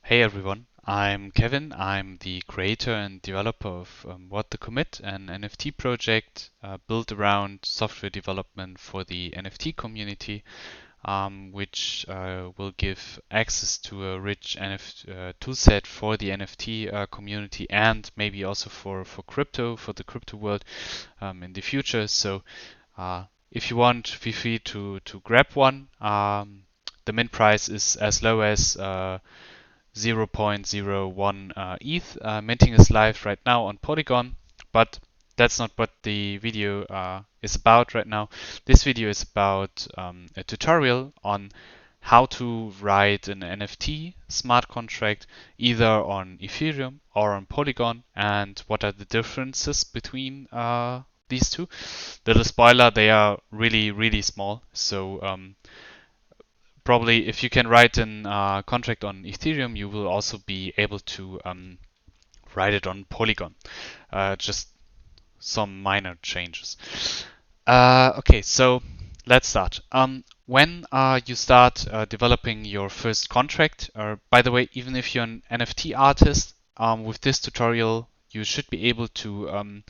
Hey everyone, I'm Kevin. I'm the creator and developer of What the Commit, an NFT project built around software development for the NFT community, which will give access to a rich toolset for the NFT community and maybe also for crypto, for the crypto world in the future. So if you want, feel free to grab one. The mint price is as low as 0.01 ETH. Minting is live right now on Polygon, but that's not what the video is about right now. This video is about a tutorial on how to write an NFT smart contract either on Ethereum or on Polygon, and what are the differences between these two. Little spoiler, they are really small. So probably if you can write a contract on Ethereum, you will also be able to write it on Polygon. Just some minor changes. Okay, so let's start. When you start developing your first contract, or by the way, even if you're an NFT artist, with this tutorial, you should be able to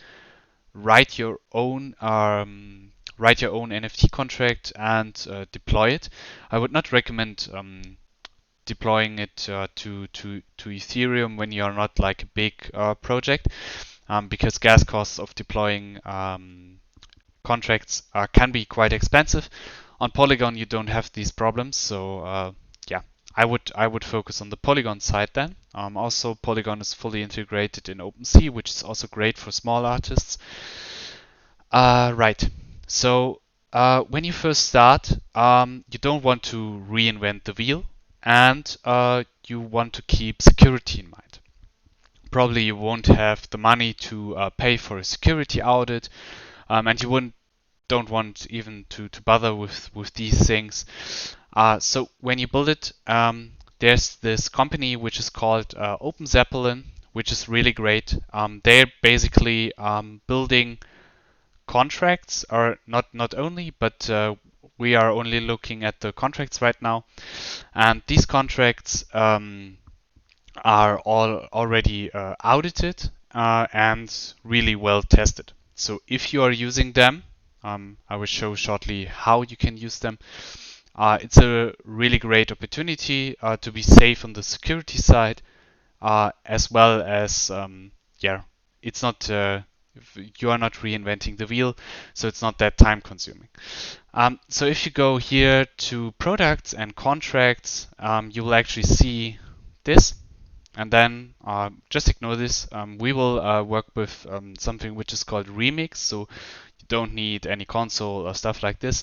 write your own NFT contract and deploy it. I would not recommend deploying it to Ethereum when you're not like a big project, because gas costs of deploying contracts can be quite expensive. On Polygon, you don't have these problems, so yeah, I would focus on the Polygon side then. Also, Polygon is fully integrated in OpenSea, which is also great for small artists. Right. So when you first start, you don't want to reinvent the wheel, and you want to keep security in mind. Probably you won't have the money to pay for a security audit, and you don't want even to bother with these things. So when you build it, there's this company which is called Open Zeppelin, which is really great. They're basically building contracts, or not only, but we are only looking at the contracts right now, and these contracts are all already audited and really well tested. So if you are using them, I will show shortly how you can use them. It's a really great opportunity to be safe on the security side, as well as yeah, it's not you are not reinventing the wheel, so it's not that time consuming. So if you go here to products and contracts, you will actually see this, and then just ignore this. We will work with something which is called Remix, so you don't need any console or stuff like this.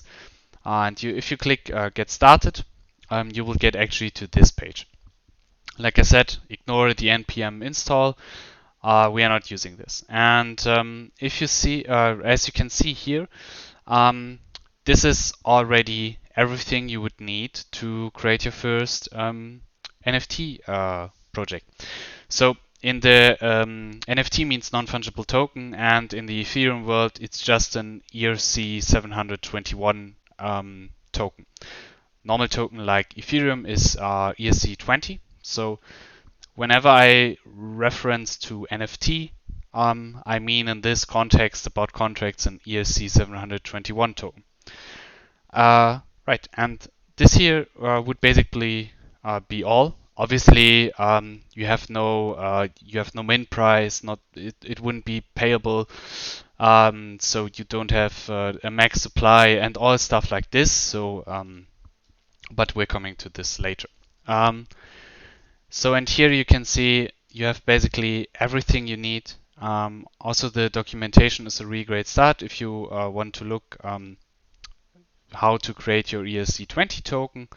And if you click Get Started, you will get actually to this page. Like I said, ignore the npm install. We are not using this. And if you see, as you can see here, this is already everything you would need to create your first NFT project. So in the NFT means non-fungible token, and in the Ethereum world, it's just an ERC 721 token. Normal token like Ethereum is ERC 20. So whenever I reference to NFT, I mean in this context about contracts an ERC 721 token. Right, and this here would basically be all. Obviously, you have no mint price. It wouldn't be payable. So you don't have a max supply and all stuff like this. So, but we're coming to this later. So, and here you can see you have basically everything you need. Also, the documentation is a really great start if you want to look how to create your ERC20 token,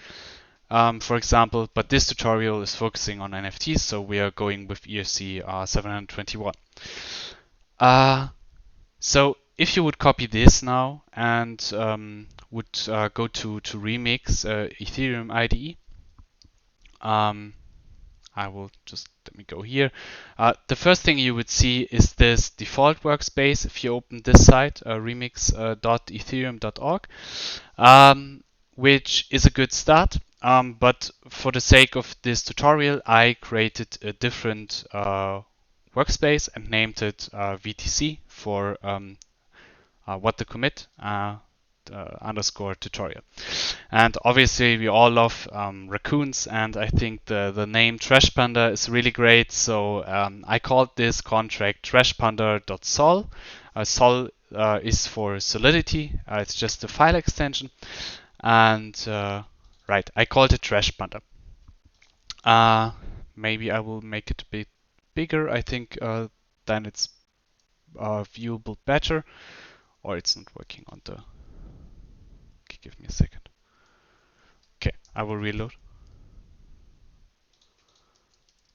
for example. But this tutorial is focusing on NFTs, so we are going with ERC 721. So if you would copy this now and would go to Remix Ethereum IDE, I will just, let me go here. The first thing you would see is this default workspace. If you open this site, remix.ethereum.org, which is a good start. But for the sake of this tutorial, I created a different workspace and named it VTC for what the commit underscore tutorial. And obviously we all love raccoons, and I think the name Trash Panda is really great. So I called this contract trashpanda.sol. Sol is for Solidity. It's just a file extension. And right, I called it Trash Panda. Maybe I will make it a bit bigger. I think then it's viewable better. Or it's not working on the... Okay, give me a second. Okay, I will reload.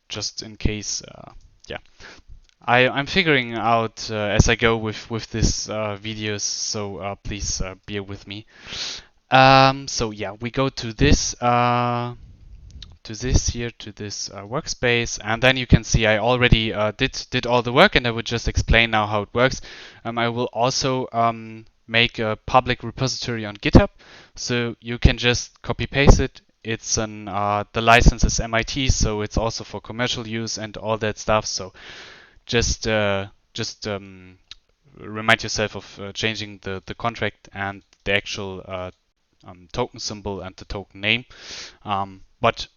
Just in case, yeah. I'm figuring out as I go with this videos, so please bear with me. So yeah, we go to this workspace, and then you can see I already did all the work, and I would just explain now how it works. I will also make a public repository on GitHub, so you can just copy paste it. It's an the license is MIT, so it's also for commercial use and all that stuff. So just remind yourself of changing the contract and the actual token symbol and the token name. But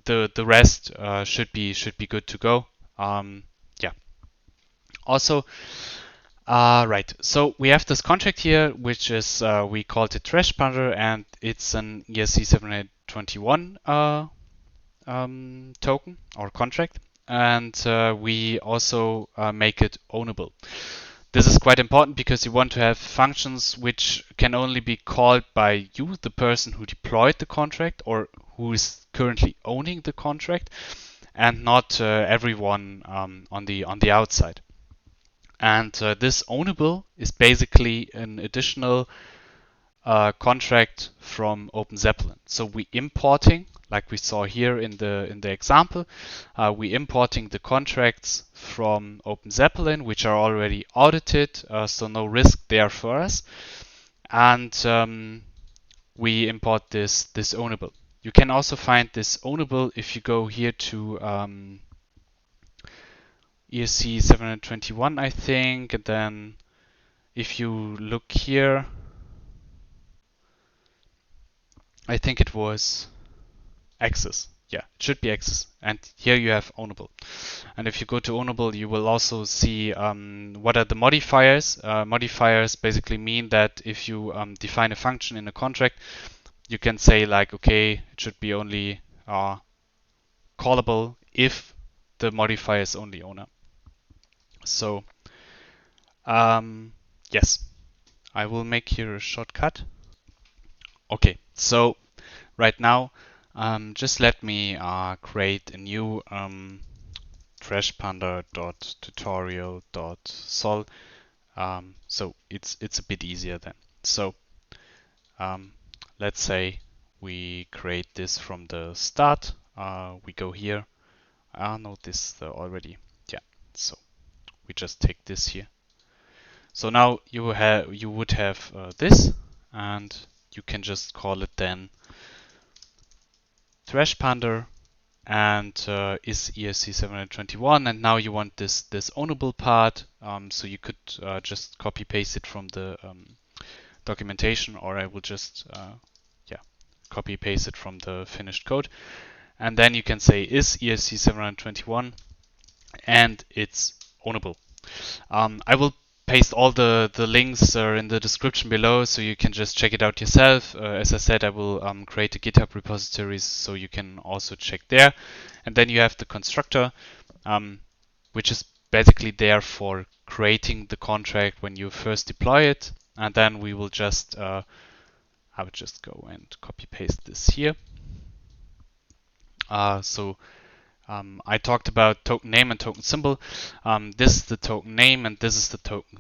the rest should be good to go. Yeah. Also, right. So we have this contract here, which is we called it Trash Panda, and it's an ERC 721 token or contract, and we also make it ownable. This is quite important because you want to have functions which can only be called by you, the person who deployed the contract or who is currently owning the contract, and not everyone on the outside. And this ownable is basically an additional contract from OpenZeppelin. So we importing, like we saw here in the example, we importing the contracts from OpenZeppelin, which are already audited, so no risk there for us. And we import this ownable. You can also find this ownable if you go here to ERC 721, I think, and then if you look here, I think it was access. Yeah, it should be access. And here you have ownable. And if you go to ownable, you will also see what are the modifiers. Modifiers basically mean that if you define a function in a contract, you can say like, okay, it should be only callable if the modifier is only owner. So yes, I will make here a shortcut. Okay, so right now, just let me create a new trashpanda.tutorial.sol. So it's a bit easier then. So let's say we create this from the start. We go here. No, this already. Yeah. So we just take this here. So now you would have this, and you can just call it then Trash Panda, and is ERC 721, and now you want this ownable part, so you could just copy paste it from the documentation, or I will just yeah, copy paste it from the finished code, and then you can say is ERC 721, and it's ownable. I will paste all the links in the description below, so you can just check it out yourself. As I said, I will create a GitHub repository, so you can also check there. And then you have the constructor, which is basically there for creating the contract when you first deploy it. And then we will just, I would just go and copy paste this here. I talked about token name and token symbol. This is the token name and this is the token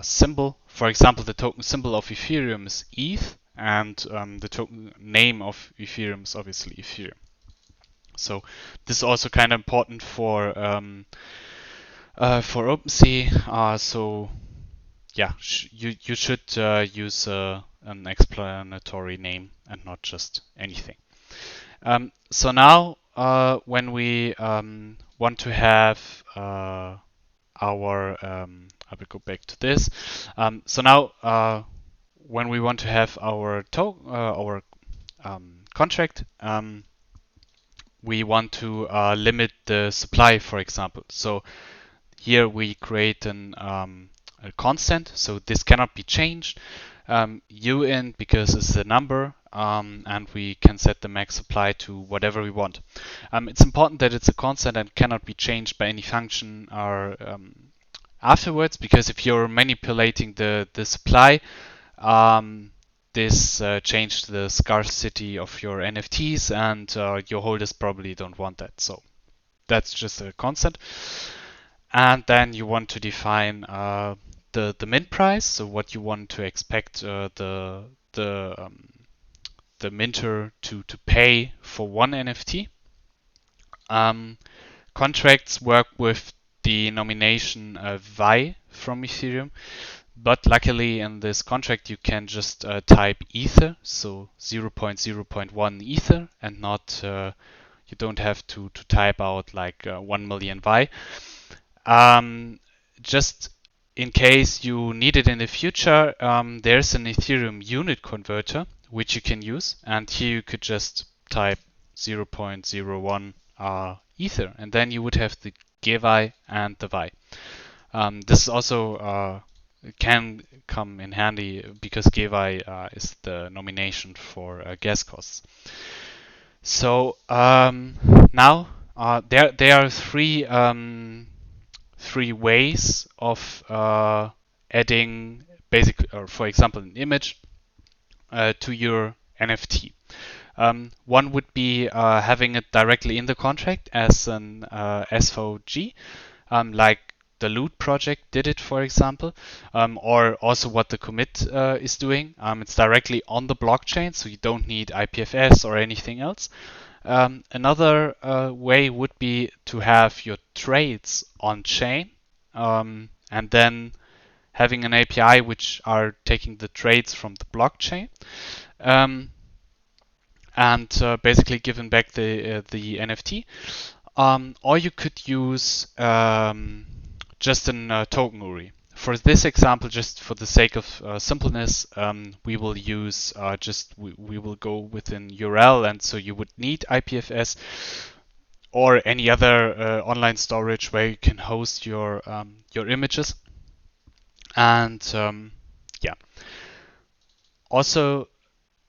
symbol. For example, the token symbol of Ethereum is ETH, and the token name of Ethereum is obviously Ethereum. So this is also kind of important for OpenSea. So yeah, you should use an explanatory name and not just anything. So now, when we want to have I will go back to this. So now, when we want to have our contract, we want to limit the supply, for example. So here we create a constant, so this cannot be changed. UN because it's a number, and we can set the max supply to whatever we want. It's important that it's a constant and cannot be changed by any function or afterwards, because if you're manipulating the supply, this changed the scarcity of your NFTs, and your holders probably don't want that. So that's just a constant. And then you want to define the mint price, so what you want to expect the minter to pay for one NFT. Contracts work with the nomination Y from Ethereum, but luckily in this contract you can just type Ether, so 0.0.1 Ether, and not you don't have to type out like 1 million Y. Just in case you need it in the future, there's an Ethereum unit converter which you can use, and here you could just type 0.01 Ether, and then you would have the GY and the Y. This is also can come in handy because GY is the nomination for gas costs. So now there are three ways of adding basically, or for example, an image to your NFT. One would be having it directly in the contract as an SVG, like the Loot project did it, for example, or also what the commit is doing. It's directly on the blockchain, so you don't need IPFS or anything else. Another way would be to have your trades on chain, and then having an API which are taking the trades from the blockchain, and basically giving back the NFT. Or you could use just a token URI. For this example, just for the sake of simpleness, we will use we will go with an URL, and so you would need IPFS or any other online storage where you can host your images. And yeah, also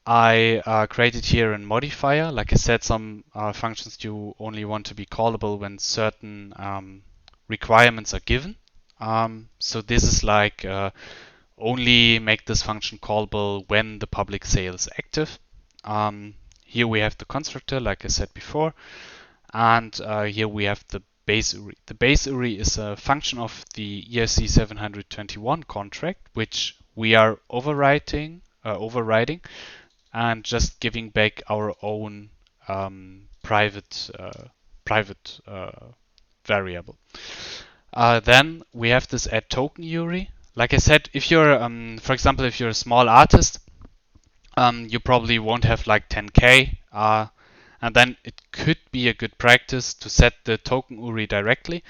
I created here a modifier. Like I said, some functions you only want to be callable when certain requirements are given. So this is like only make this function callable when the public sale is active. Here we have the constructor, like I said before, and here we have the base URI. The base URI is a function of the ERC 721 contract, which we are overriding and just giving back our own private variable. Then we have this add token URI. Like I said, if you're, for example, if you're a small artist, you probably won't have like 10K, and then it could be a good practice to set the token URI directly,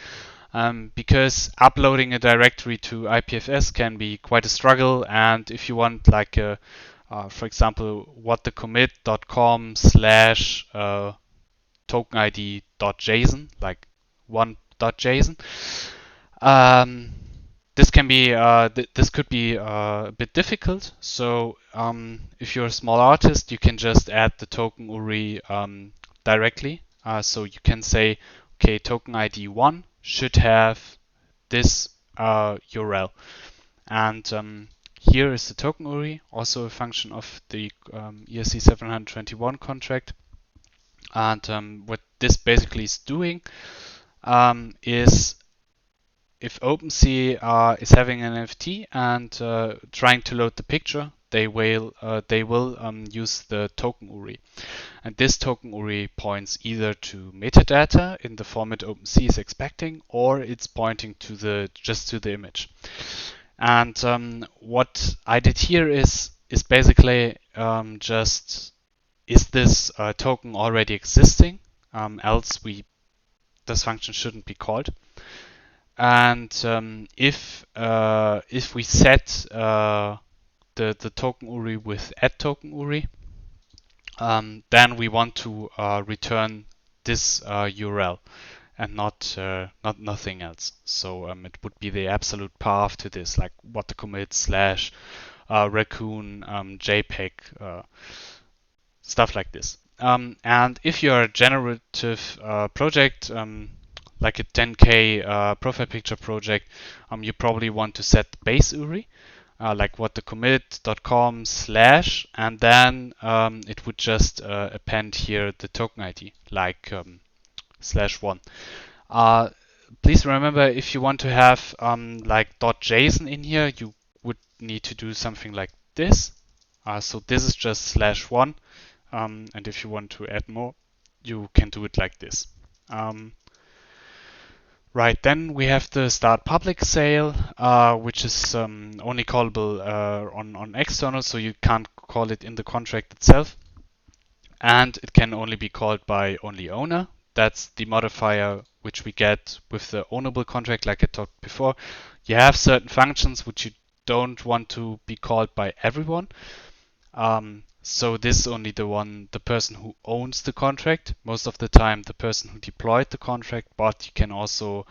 because uploading a directory to IPFS can be quite a struggle. And if you want like a for example, whatthecommit.com / tokenid.json, like one.json. This can be this could be a bit difficult. So if you're a small artist, you can just add the token URI directly. So you can say, okay, token ID 1 should have this URL, and here is the token URI, also a function of the ERC 721 contract. And what this basically is doing is, if OpenSea is having an NFT and trying to load the picture, they will use the token URI, and this token URI points either to metadata in the format OpenSea is expecting, or it's pointing to just to the image. And what I did here is basically just is this token already existing? Else this function shouldn't be called. And if we set the token URI with add token URI, then we want to return this URL and not nothing else. So it would be the absolute path to this, like what the commit slash raccoon JPEG stuff like this. And if you're a generative project, like a 10K profile picture project, you probably want to set the base URI, like what the commit.com slash, and then it would just append here the token ID, like /1. Please remember, if you want to have like .json in here, you would need to do something like this. So this is just /1. And if you want to add more, you can do it like this. Right, then we have the start public sale, which is only callable on external, so you can't call it in the contract itself. And it can only be called by only owner. That's the modifier which we get with the ownable contract, like I talked before. You have certain functions which you don't want to be called by everyone. So this is only the person who owns the contract. Most of the time, the person who deployed the contract, but you can also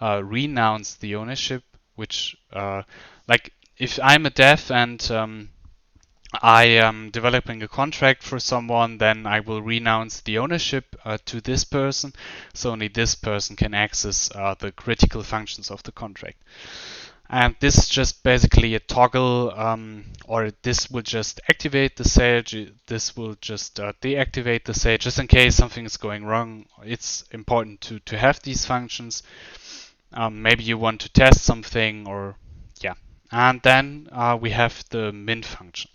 renounce the ownership, which, like if I'm a dev and I am developing a contract for someone, then I will renounce the ownership to this person. So only this person can access the critical functions of the contract. And this is just basically a toggle, or this will just activate the sale, this will just deactivate the sale, just in case something is going wrong. It's important to have these functions. Maybe you want to test something, or yeah. And then we have the mint function.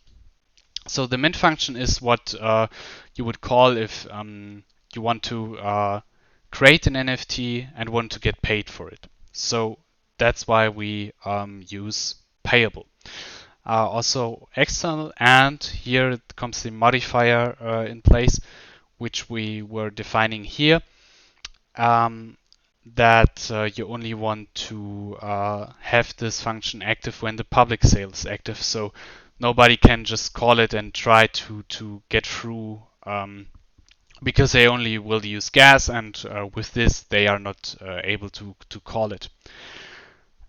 So the mint function is what you would call if you want to create an NFT and want to get paid for it. So that's why we use payable. Also external, and here comes the modifier in place, which we were defining here, that you only want to have this function active when the public sale is active. So nobody can just call it and try to get through, because they only will use gas, and with this they are not able to call it.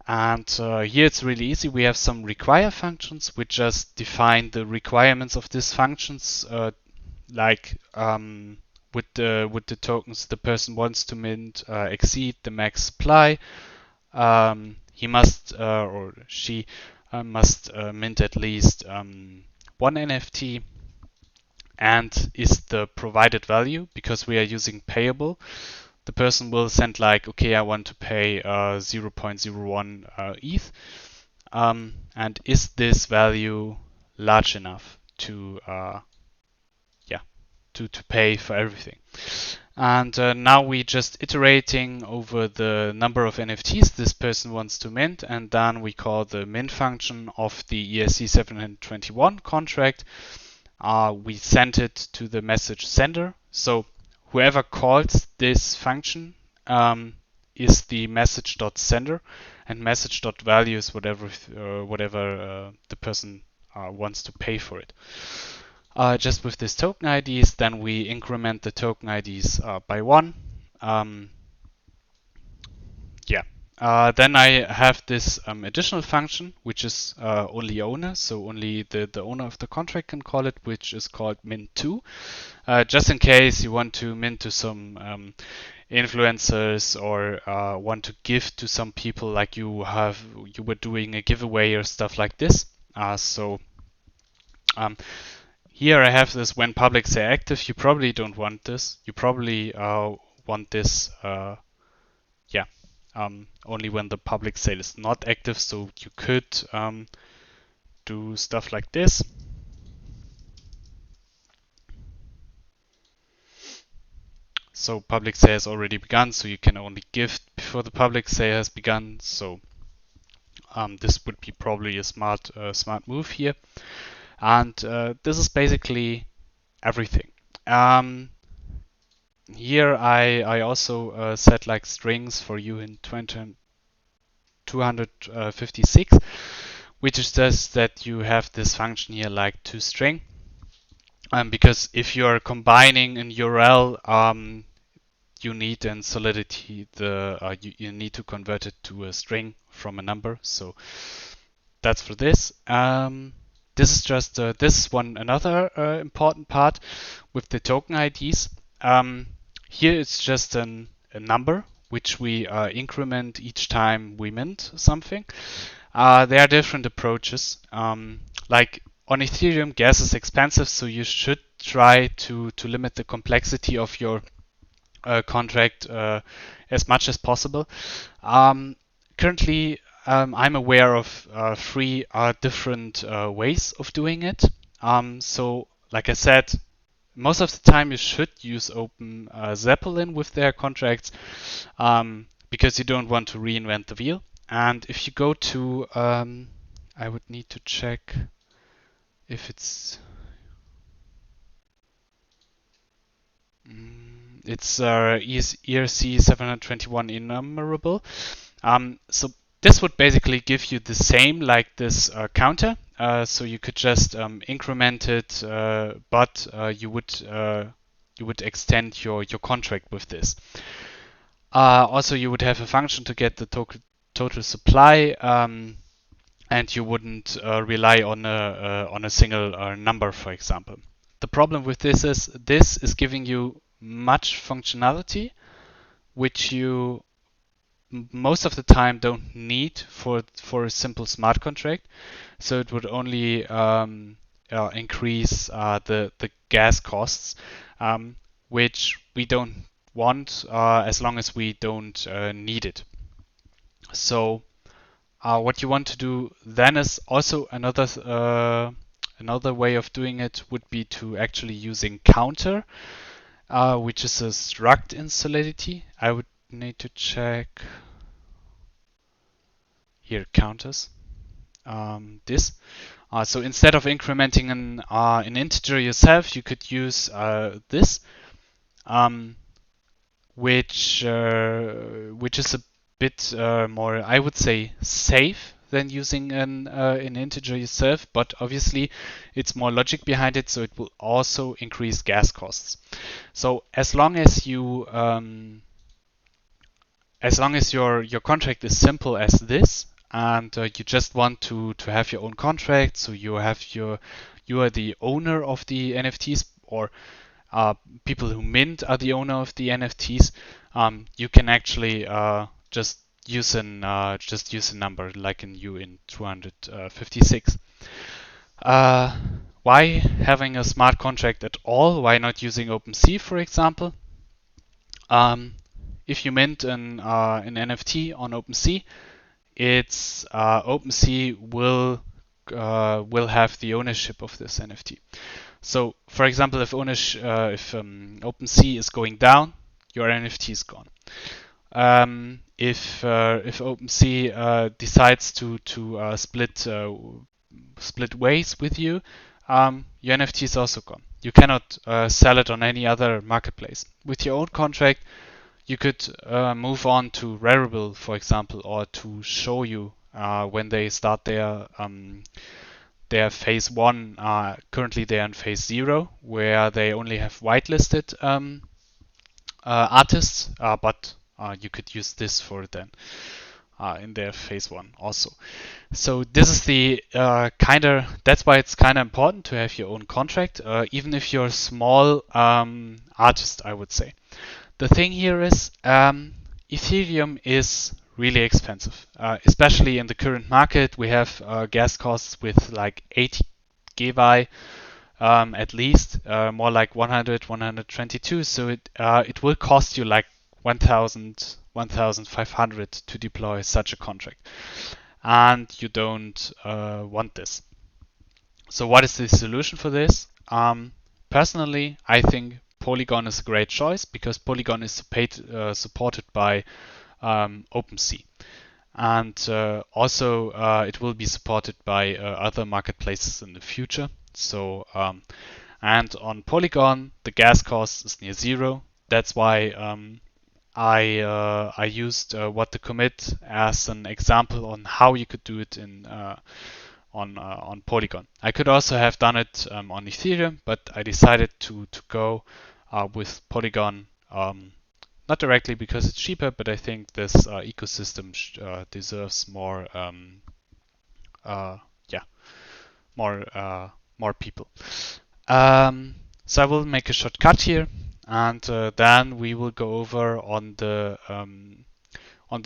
And here it's really easy. We have some require functions which just define the requirements of these functions, like with the tokens the person wants to mint exceed the max supply. He must or she must mint at least one NFT, and is the provided value, because we are using payable. The person will send like, okay, I want to pay 0.01 ETH, and is this value large enough to to pay for everything? And now we just iterating over the number of NFTs this person wants to mint, and then we call the mint function of the ERC 721 contract. We send it to the message sender. So whoever calls this function is the message.sender, and message.value is whatever the person wants to pay for it. Just with this token IDs, then we increment the token IDs by 1. Then I have this additional function, which is only owner, so only the owner of the contract can call it, which is called mint2. Just in case you want to mint to some influencers, or want to give to some people, like you were doing a giveaway or stuff like this. Here I have this when public say active. You probably don't want this. You probably want this only when the public sale is not active. So you could do stuff like this. So public sale has already begun, so you can only give before the public sale has begun. So this would be probably a smart move here. And this is basically everything. Here I also set like strings for you in 256, which is just that you have this function here like toString. Because if you are combining an URL, you need in Solidity you need to convert it to a string from a number. So that's for this. This is just this one another important part with the token IDs. Here it's just a number which we increment each time we mint something. There are different approaches. Like on Ethereum, gas is expensive, so you should try to limit the complexity of your contract as much as possible. Currently, I'm aware of three different ways of doing it. So, like I said, most of the time you should use Open Zeppelin with their contracts because you don't want to reinvent the wheel. And if you go to, I would need to check if it's ERC 721 enumerable. So this would basically give you the same like this counter. So you could just increment it, but you would extend your contract with this. Also, you would have a function to get the total supply, and you wouldn't rely on a single number, for example. The problem with this is giving you much functionality, which you most of the time don't need for a simple smart contract. So it would only increase the gas costs, which we don't want as long as we don't need it. So what you want to do then is also another way of doing it would be to actually using counter, which is a struct in Solidity. I would need to check here counters this. So instead of incrementing an integer yourself, you could use this, which is a bit more, I would say, safe than using an integer yourself, but obviously it's more logic behind it, so it will also increase gas costs. So as long as your contract is simple as this, and you just want to have your own contract, so you are the owner of the NFTs, or people who mint are the owner of the NFTs, you can actually just use a number like in 256. Why having a smart contract at all? Why not using OpenSea, for example? If you mint an NFT on OpenSea, OpenSea will have the ownership of this NFT. So, for example, if OpenSea is going down, your NFT is gone. If OpenSea decides to split ways with you, your NFT is also gone. You cannot sell it on any other marketplace. With your own contract, you could move on to Rarible, for example, or to show you when they start their phase 1. Currently, they are in phase 0, where they only have whitelisted artists, but you could use this for then in their phase 1 also. So this is the that's why it's kind of important to have your own contract, even if you're a small artist, I would say. The thing here is Ethereum is really expensive, especially in the current market. We have gas costs with like 80 GBI at least, more like 100, 122. So it will cost you like 1,000, 1,500 to deploy such a contract, and you don't want this. So what is the solution for this? Personally, I think Polygon is a great choice because Polygon is supported by OpenSea. And also it will be supported by other marketplaces in the future. So And on Polygon, the gas cost is near zero. That's why I used what the commit as an example on how you could do it in on Polygon. I could also have done it on Ethereum, but I decided to go with Polygon. Not directly because it's cheaper, but I think this ecosystem deserves more, yeah, more people. So I will make a shortcut here, and then we will go over on the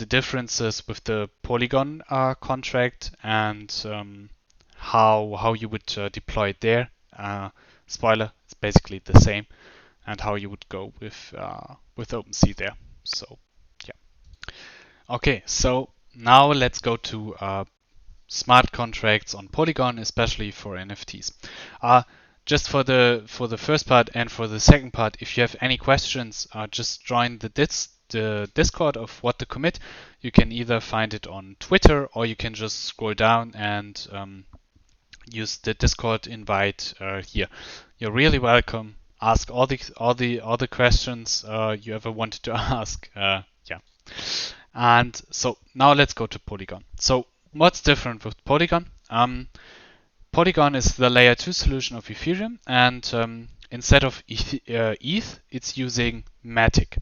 differences with the Polygon contract and how you would deploy it there. Spoiler, it's basically the same, and how you would go with OpenSea there. So yeah. Okay, so now let's go to smart contracts on Polygon, especially for NFTs. Just for the first part and for the second part, if you have any questions, just join the Discord of What the Commit. You can either find it on Twitter or you can just scroll down and use the Discord invite here. You're really welcome. Ask all the questions you ever wanted to ask. Yeah. And so now let's go to Polygon. So what's different with Polygon? Polygon is the layer 2 solution of Ethereum, and instead of ETH, it's using Matic.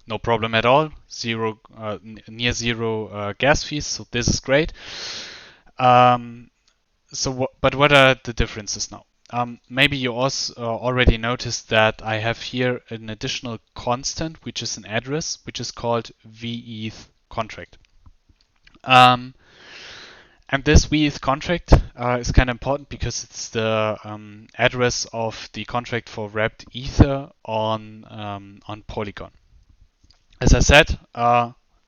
No problem at all. Near zero gas fees, so this is great. But what are the differences now? Maybe you also already noticed that I have here an additional constant, which is an address, which is called vETH contract. And this vETH contract is kind of important because it's the address of the contract for wrapped Ether on Polygon. As I said,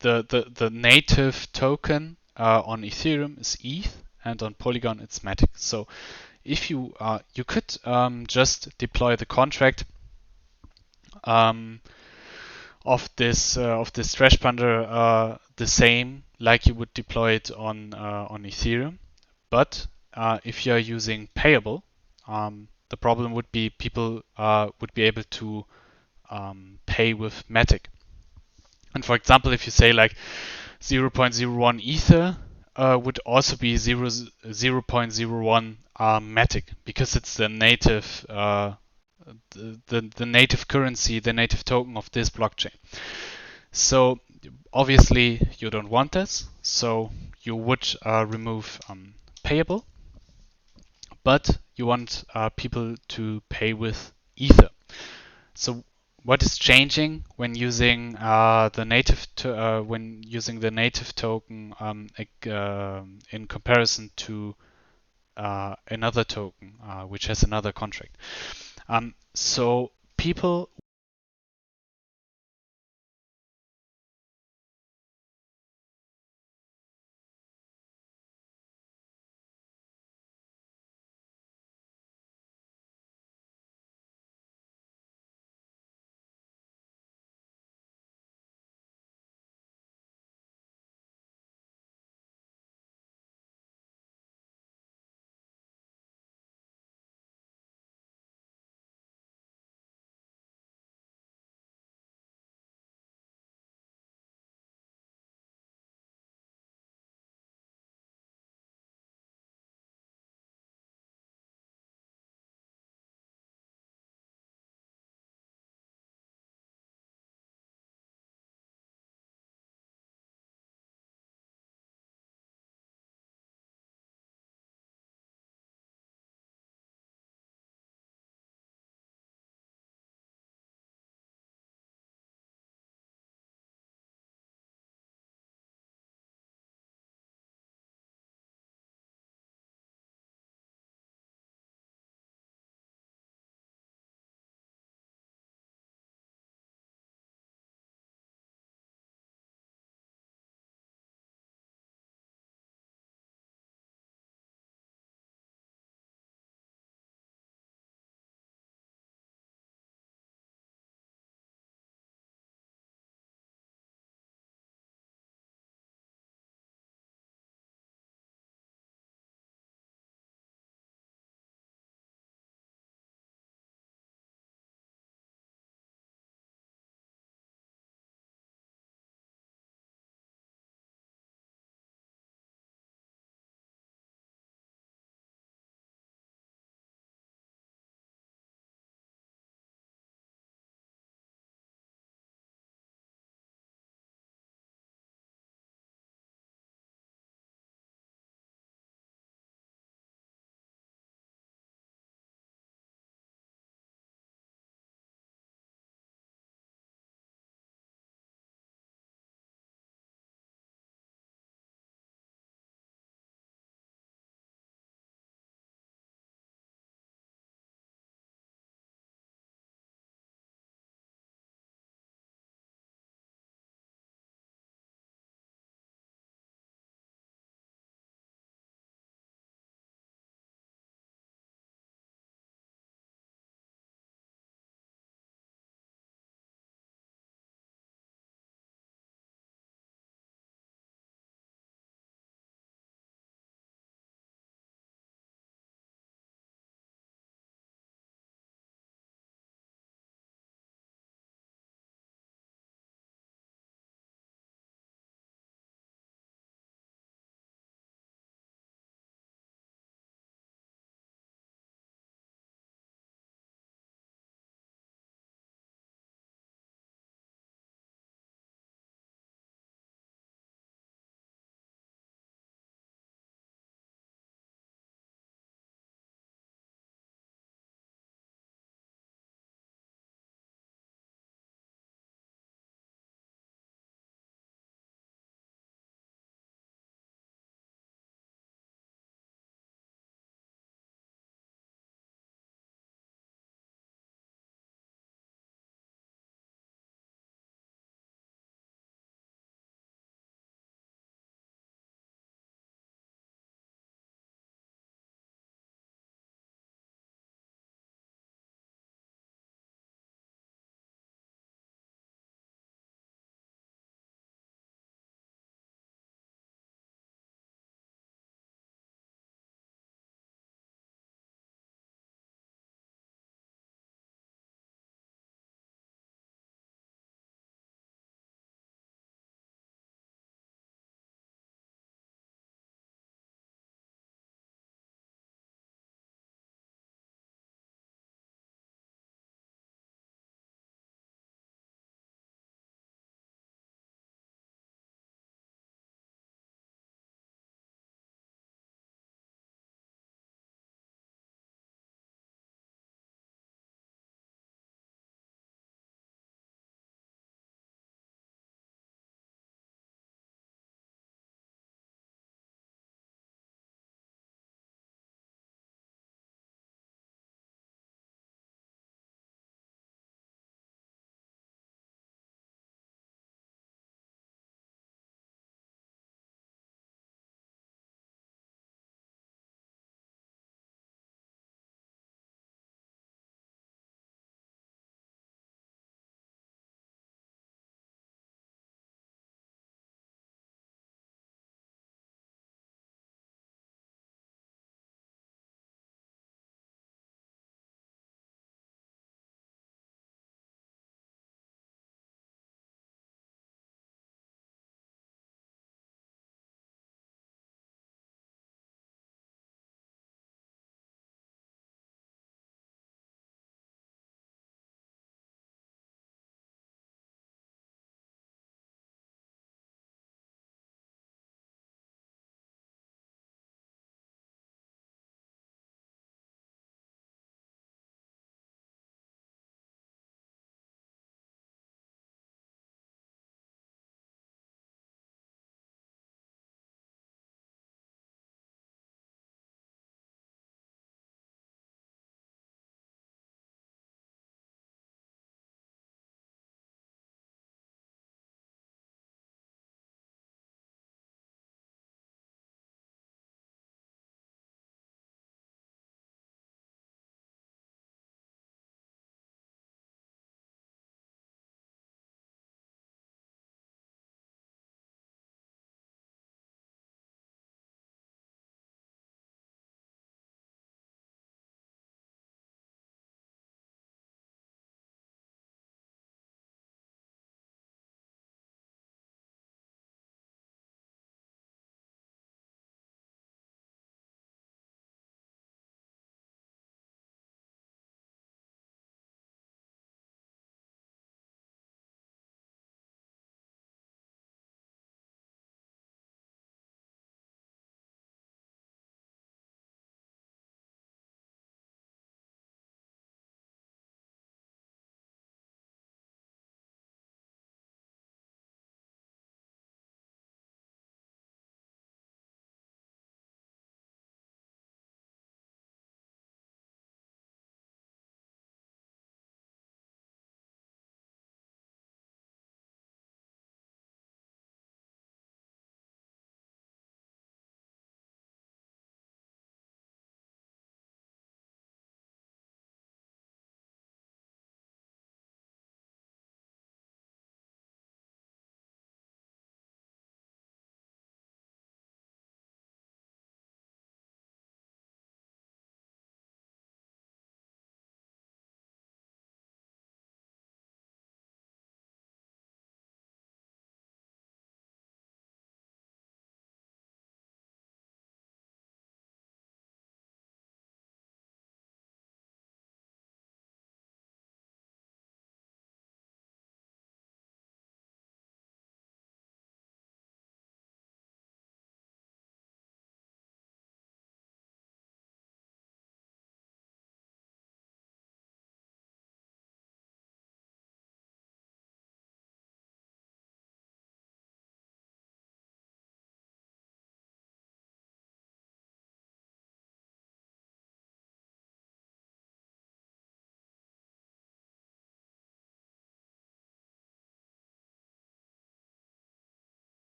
the native token on Ethereum is ETH, and on Polygon it's Matic. So if you could just deploy the contract of this trash bundle the same like you would deploy it on Ethereum, but if you are using Payable, the problem would be people would be able to pay with Matic. And for example, if you say like 0.01 Ether would also be 0.01 Matic because it's the native the native currency, the native token of this blockchain. So obviously you don't want this, so you would remove Payable, but you want people to pay with Ether. So what is changing when using the native token in comparison to another token which has another contract? So people